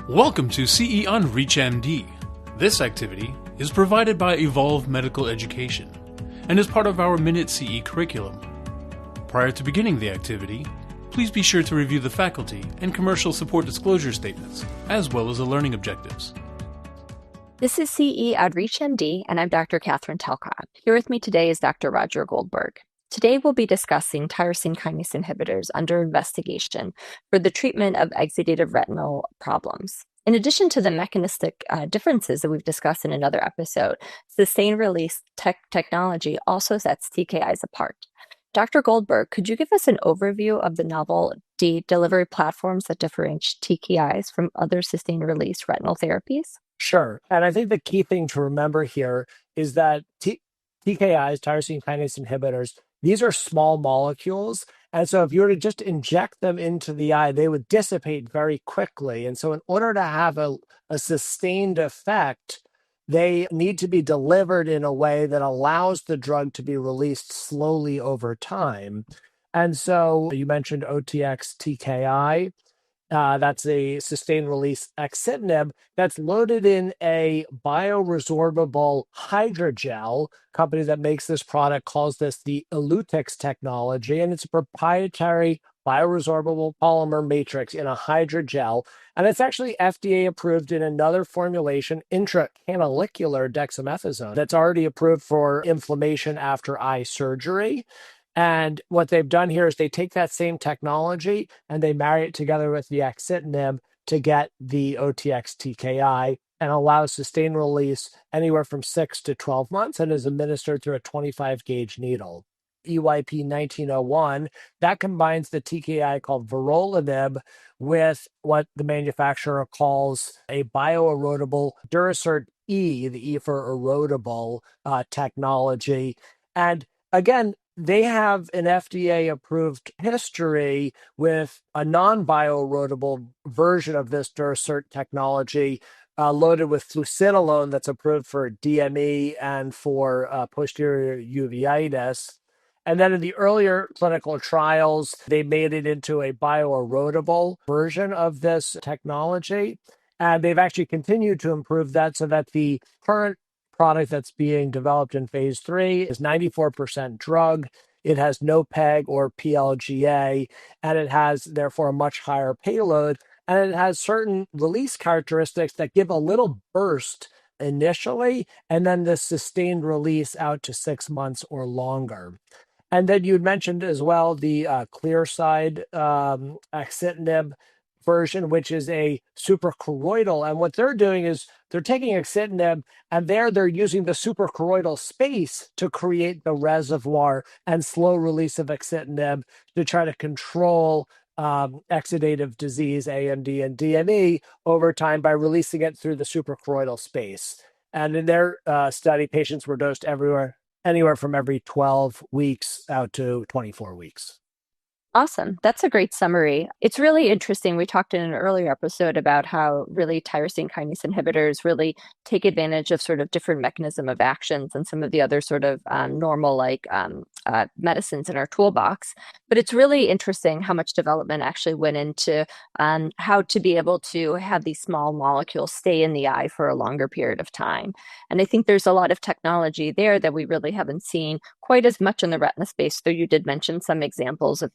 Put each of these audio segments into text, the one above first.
Welcome to CE on ReachMD. This activity is provided by Evolve Medical Education and is part of our Minute CE curriculum. Prior to beginning the activity, please be sure to review the faculty and commercial support disclosure statements, as well as the learning objectives. This is CE on ReachMD, and I'm Dr. Katherine Talcott. Here with me today is Dr. Roger Goldberg. Today we'll be discussing tyrosine kinase inhibitors under investigation for the treatment of exudative retinal problems. In addition to the mechanistic differences that we've discussed in another episode, sustained release technology also sets TKIs apart. Dr. Goldberg, could you give us an overview of the novel delivery platforms that differentiate TKIs from other sustained release retinal therapies? Sure. And I think the key thing to remember here is that TKIs, tyrosine kinase inhibitors, these are small molecules. And so if you were to just inject them into the eye, they would dissipate very quickly. And so in order to have a sustained effect, they need to be delivered in a way that allows the drug to be released slowly over time. And so you mentioned OTX TKI. That's a sustained release axitinib that's loaded in a bioresorbable hydrogel. Company that makes this product calls this the Elutix technology, and it's a proprietary bioresorbable polymer matrix in a hydrogel. And it's actually FDA approved in another formulation, intracanalicular dexamethasone, that's already approved for inflammation after eye surgery. And what they've done here is they take that same technology and they marry it together with the axitinib to get the OTX TKI and allows sustained release anywhere from 6 to 12 months and is administered through a 25 gauge needle. EYP 1901, that combines the TKI called vorolanib with what the manufacturer calls a bioerodible Durasert E, the E for erodible technology. And again, they have an FDA-approved history with a non-bioerodible version of this Durasert technology loaded with fluocinolone that's approved for DME and for posterior uveitis. And then in the earlier clinical trials, they made it into a bioerodible version of this technology. And they've actually continued to improve that so that the current product that's being developed in phase 3 is 94% drug. It has no PEG or PLGA, and it has therefore a much higher payload. And it has certain release characteristics that give a little burst initially, and then the sustained release out to 6 months or longer. And then you mentioned as well the Clearside axitinib version, which is a suprachoroidal. And what they're doing is they're taking axitinib and they're using the suprachoroidal space to create the reservoir and slow release of axitinib to try to control exudative disease, AMD and DME, over time by releasing it through the suprachoroidal space. And in their study, patients were dosed anywhere from every 12 weeks out to 24 weeks. Awesome. That's a great summary. It's really interesting. We talked in an earlier episode about how really tyrosine kinase inhibitors really take advantage of sort of different mechanism of actions and some of the other sort of normal medicines in our toolbox. But it's really interesting how much development actually went into how to be able to have these small molecules stay in the eye for a longer period of time. And I think there's a lot of technology there that we really haven't seen quite as much in the retina space, though you did mention some examples of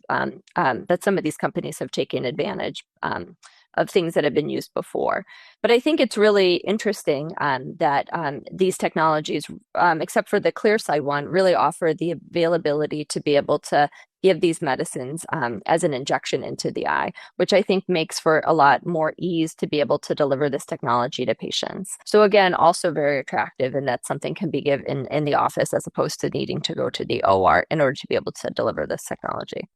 that some of these companies have taken advantage of things that have been used before. But I think it's really interesting that these technologies, except for the Clearside one, really offer the availability to be able to give these medicines as an injection into the eye, which I think makes for a lot more ease to be able to deliver this technology to patients. So again, also very attractive, and that something can be given in the office as opposed to needing to go to the OR in order to be able to deliver this technology.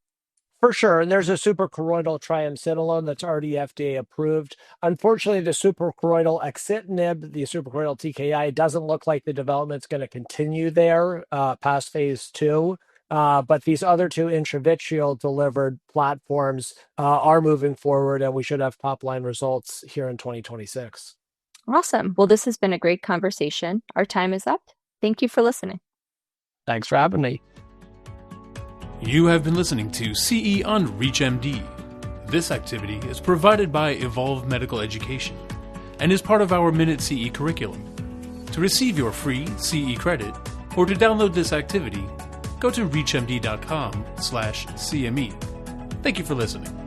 For sure. And there's a suprachoroidal triamcinolone that's already FDA approved. Unfortunately, the suprachoroidal axitinib, the suprachoroidal TKI, doesn't look like the development's going to continue there past phase 2. But these other two intravitreal delivered platforms are moving forward, and we should have top-line results here in 2026. Awesome. Well, this has been a great conversation. Our time is up. Thank you for listening. Thanks for having me. You have been listening to CE on ReachMD. This activity is provided by Evolve Medical Education and is part of our Minute CE curriculum. To receive your free CE credit or to download this activity, go to reachmd.com/CME. Thank you for listening.